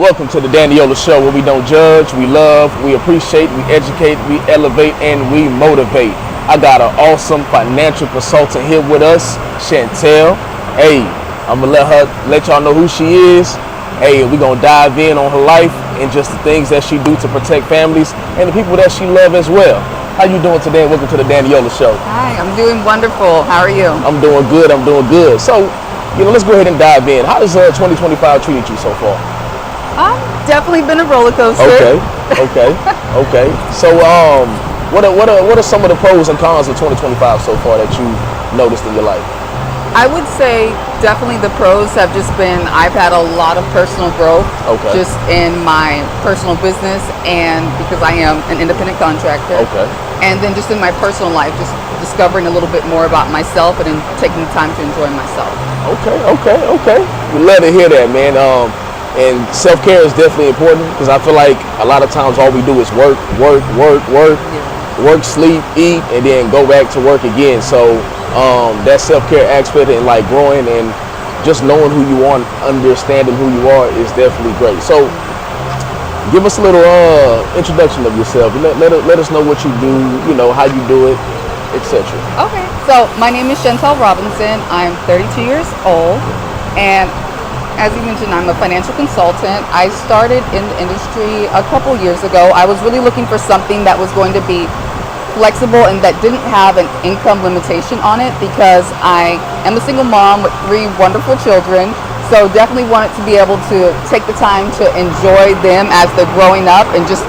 Welcome to the Daniola Show, where we don't judge, we love, we appreciate, we educate, we elevate, and we motivate. I got an awesome financial consultant here with us, Chantel. Hey, I'm gonna let y'all know who she is. Hey, we're gonna dive in on her life and just the things that she do to protect families and the people that she love as well. How you doing today? Welcome to the Daniola Show. Hi, I'm doing wonderful. How are you? I'm doing good. So, let's go ahead and dive in. How does 2025 treated you so far? Definitely been a roller coaster. Okay. So, what are some of the pros and cons of 2025 so far that you noticed in your life? I would say definitely the pros have just been I've had a lot of personal growth just in my personal business, and because I am an independent contractor. And then just in my personal life, just discovering a little bit more about myself and then taking the time to enjoy myself. Okay. We love to hear that, man. And self-care is definitely important because I feel like a lot of times all we do is work, sleep, eat, and then go back to work again. So that self-care aspect and like growing and just knowing who you are and understanding who you are is definitely great. So give us a little introduction of yourself. Let us know what you do, how you do it, etc. Okay, so my name is Chantel Robinson. I'm 32 years old, and as you mentioned, I'm a financial consultant. I started in the industry a couple years ago. I was really looking for something that was going to be flexible and that didn't have an income limitation on it, because I am a single mom with 3 wonderful children. So definitely wanted to be able to take the time to enjoy them as they're growing up and just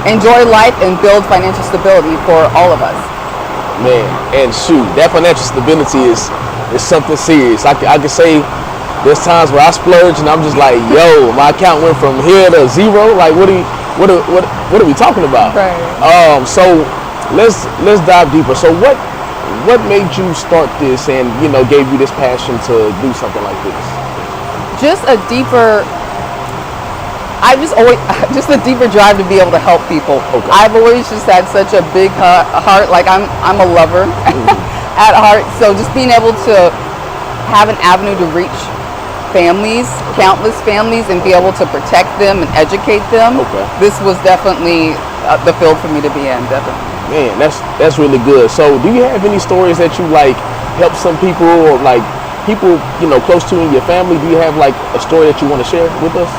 enjoy life and build financial stability for all of us. Man, and shoot, that financial stability is something serious. I can say there's times where I splurge and I'm just like, yo, my account went from here to zero. Like, what are we talking about? Right. So let's dive deeper. So what made you start this and gave you this passion to do something like this? Just a deeper drive to be able to help people. I've always just had such a big heart. Like I'm a lover at heart. So just being able to have an avenue to reach countless families, and be able to protect them and educate them. This was definitely the field for me to be in, definitely. Man, that's really good. So do you have any stories that you like help some people, or like people close to in your family? Do you have like a story that you want to share with us?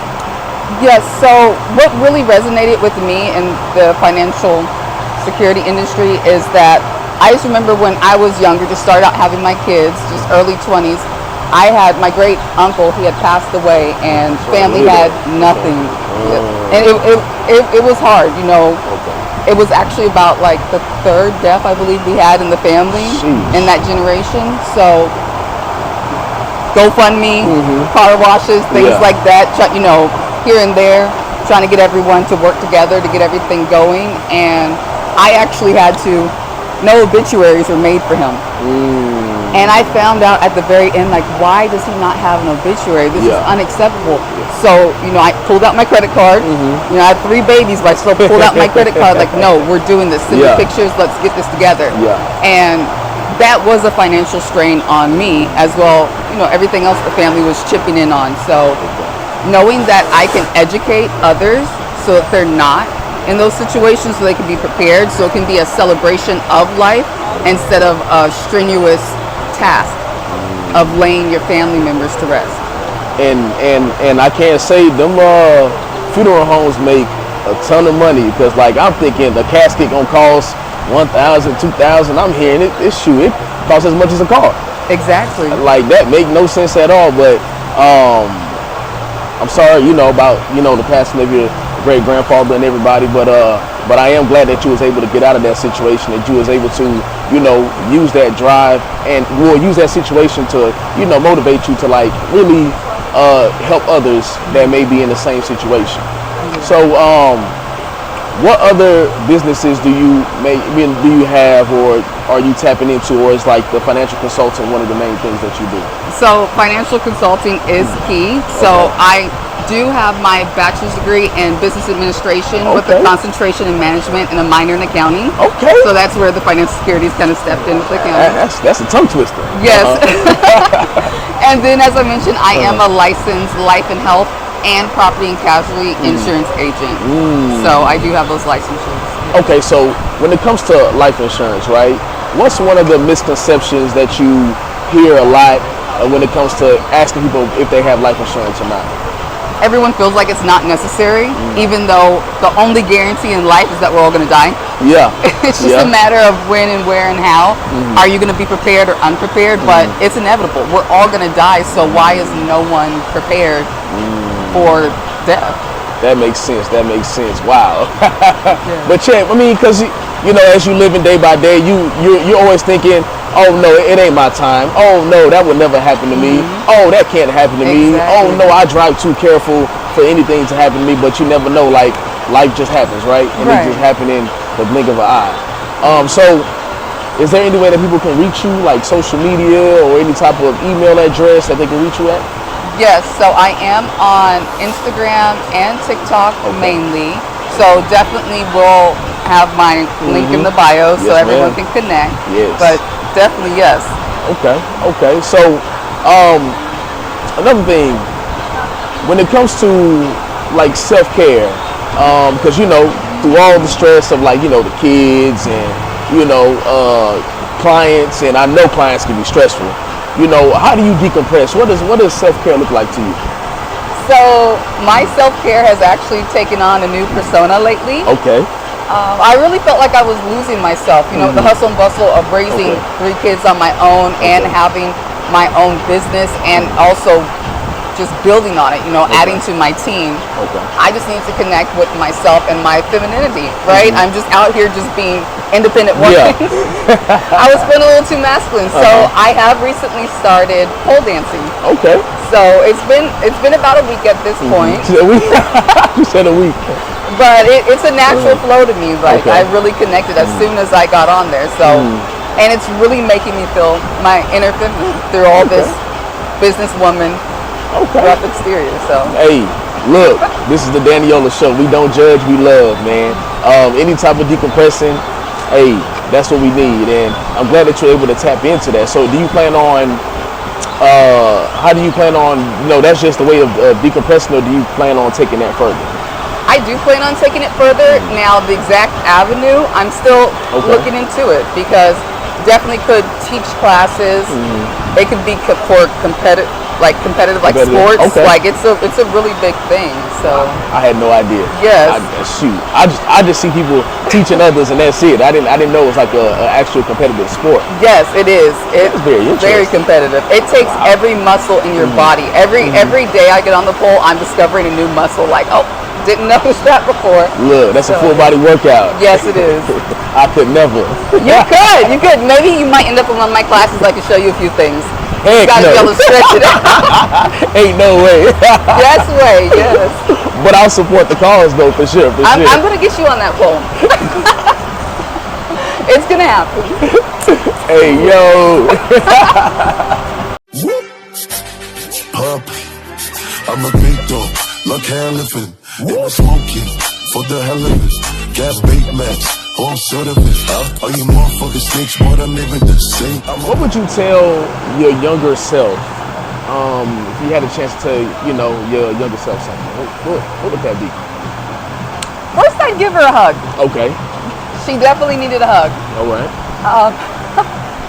Yes, so what really resonated with me in the financial security industry is that I just remember when I was younger, just started out having my kids, just early 20s, I had my great uncle, he had passed away, and family had nothing. And it was hard, It was actually about like the 3rd death I believe we had in the family in that generation. So GoFundMe, car washes, things like that, here and there, trying to get everyone to work together to get everything going. And I actually had to, no obituaries were made for him. And I found out at the very end, like, why does he not have an obituary? This is unacceptable. So, I pulled out my credit card. I had 3 babies, but I still pulled out my credit card. Like, no, we're doing this. Send me pictures. Let's get this together. And that was a financial strain on me as well. Everything else the family was chipping in on. So knowing that I can educate others so that they're not in those situations, so they can be prepared, so it can be a celebration of life instead of a strenuous task of laying your family members to rest. And I can't say them funeral homes make a ton of money, because like I'm thinking the casket gonna cost $1,000, $2,000. I'm hearing it costs as much as a car. Exactly. Like that make no sense at all. But I'm sorry, about the passing of your great grandfather and everybody, but I am glad that you was able to get out of that situation, that you was able to use that drive and use that situation to motivate you to like really help others that may be in the same situation. So what other businesses do you have, or are you tapping into, or is like the financial consultant one of the main things that you do? So financial consulting is key. So I do have my bachelor's degree in business administration with a concentration in management and a minor in accounting. So that's where the financial securities kind of stepped into the accounting. That's a tongue twister. Yes. And then, as I mentioned, I am a licensed life and health and property and casualty insurance agent. So I do have those licensures. Okay, so when it comes to life insurance, right? What's one of the misconceptions that you hear a lot when it comes to asking people if they have life insurance or not? Everyone feels like it's not necessary, even though the only guarantee in life is that we're all going to die. Yeah. It's just a matter of when and where and how. Are you going to be prepared or unprepared? But it's inevitable. We're all going to die, so why is no one prepared for death? That makes sense. That makes sense. Wow. But yeah, I mean, because you know, as you living day by day, you're always thinking, oh no, it ain't my time. Oh no, that would never happen to me. Oh, that can't happen to me. Oh no, I drive too careful for anything to happen to me. But you never know, like life just happens, right? And it just happened in the blink of an eye. So is there any way that people can reach you, like social media or any type of email address that they can reach you at? Yes, so I am on Instagram and TikTok mainly. So definitely we'll have my link in the bio so everyone can connect. Yes. But definitely yes. Okay. So another thing, when it comes to like self-care, because you know, through all the stress of like, you know, the kids and you know, clients, and I know clients can be stressful. You know, how do you decompress? What does self-care look like to you? So my self-care has actually taken on a new persona lately. Okay. I really felt like I was losing myself. You know, the hustle and bustle of raising 3 kids on my own and having my own business and also just building on it, you know, adding to my team. I just need to connect with myself and my femininity, right? I'm just out here just being independent woman. I was feeling a little too masculine, so I have recently started pole dancing. Okay. So it's been about a week at this point. You said a week. But it's a natural flow to me. Like I really connected as soon as I got on there. So and it's really making me feel my inner feminine through all this businesswoman rough exterior. So hey, look, this is the Daniola Show. We don't judge, we love, man. Any type of decompressing, hey, that's what we need, and I'm glad that you're able to tap into that. So do you plan on how do you plan on, you know, that's just the way of decompressing, or do you plan on taking that further? I do plan on taking it further. Now the exact avenue, I'm still looking into it, because definitely could teach classes. They could be for competitive like sports. Like it's a really big thing. So I had no idea. Yes. I just see people teaching others and that's it. I didn't know it was like a actual competitive sport. Yes, it is. It's very competitive. It takes every muscle in your body. Every day I get on the pole, I'm discovering a new muscle. Like, oh, didn't notice that before. Look, that's a full body workout. Yes, it is. I could never. You could. Maybe you might end up in one of my classes. I can show you a few things. Heck you gotta no. be able to stretch it out. Ain't no way. Yes way, yes. But I'll support the cause though, for sure. I'm gonna get you on that pole. It's gonna happen. Hey yo. I'm a big dog, like living, and I'm smoking for the hell of it. Gas bait max, home service. All you motherfucking snakes, but I'm living the same. What would you tell your younger self, if you had a chance to tell, you know, your younger self something? What would that be? First, I'd give her a hug. Okay. She definitely needed a hug. All right.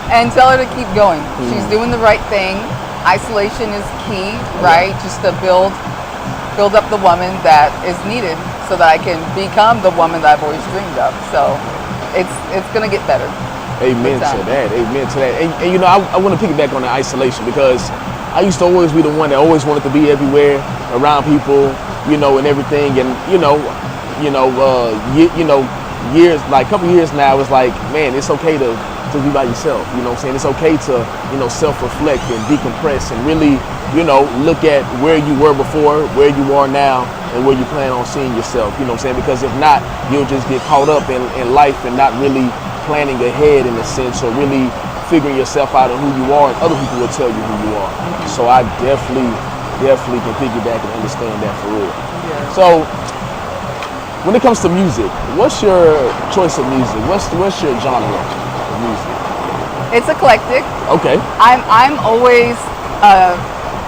And tell her to keep going. She's doing the right thing. Isolation is key, right? Just to build up the woman that is needed so that I can become the woman that I've always dreamed of. So it's gonna get better. Amen to that. Amen to that. And you know, I want to piggyback on the isolation, because I used to always be the one that always wanted to be everywhere around people, you know, and everything. And years, like a couple years now, it's like, man, it's okay to be by yourself. You know what I'm saying? It's okay to, you know, self-reflect and decompress and really, you know, look at where you were before, where you are now, and where you plan on seeing yourself. You know what I'm saying? Because if not, you'll just get caught up in life and not really planning ahead in a sense, or really figuring yourself out on who you are, and other people will tell you who you are. So I definitely can piggyback and understand that for real. Yeah. So when it comes to music, what's your choice of music? What's your genre of music? It's eclectic. Okay. I'm always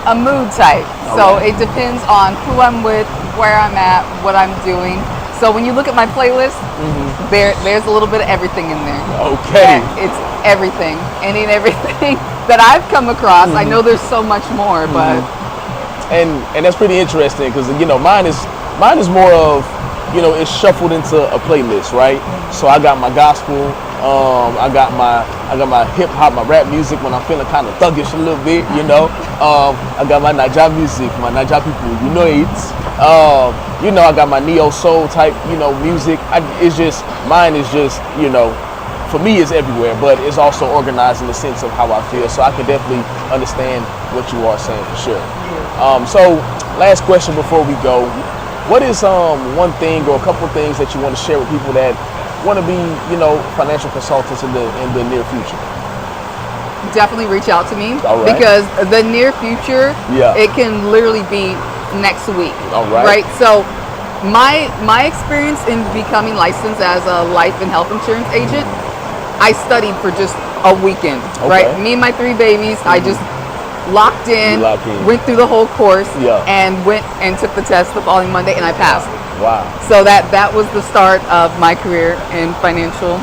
a mood type. So it depends on who I'm with, where I'm at, what I'm doing. So when you look at my playlist, there's a little bit of everything in there. Okay. It's everything. And in everything that I've come across, I know there's so much more, but and that's pretty interesting because mine is more of it's shuffled into a playlist, right? So I got my gospel, I got my hip hop, my rap music when I'm feeling kind of thuggish a little bit, I got my Naija music, my Naija people, I got my neo soul type, music. Mine is just, for me it's everywhere, but it's also organized in the sense of how I feel. So I can definitely understand what you are saying for sure. So last question before we go. What is one thing or a couple of things that you want to share with people that want to be, financial consultants in the near future? Definitely reach out to me. All right. Because the near future, it can literally be next week. All right. Right. So my experience in becoming licensed as a life and health insurance agent, I studied for just a weekend. Okay. Right. Me and my 3 babies, I just locked in, went through the whole course, and went and took the test the following Monday, and I passed. Wow. So that was the start of my career in financial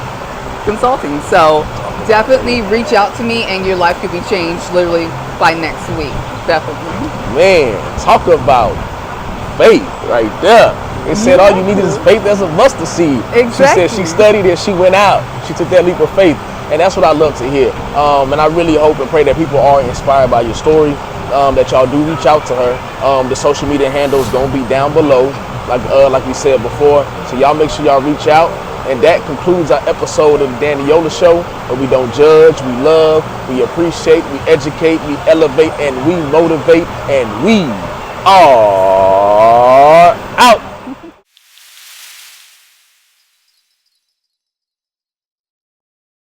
consulting. So definitely reach out to me, and your life could be changed literally by next week. Definitely. Man, talk about faith right there. It said all you need is faith as a mustard seed. Exactly. She said she studied and she went out. She took that leap of faith. And that's what I love to hear. And I really hope and pray that people are inspired by your story, that y'all do reach out to her. The social media handle is going to be down below, like we said before. So y'all make sure y'all reach out. And that concludes our episode of the Daniola Show, where we don't judge, we love, we appreciate, we educate, we elevate, and we motivate, and we are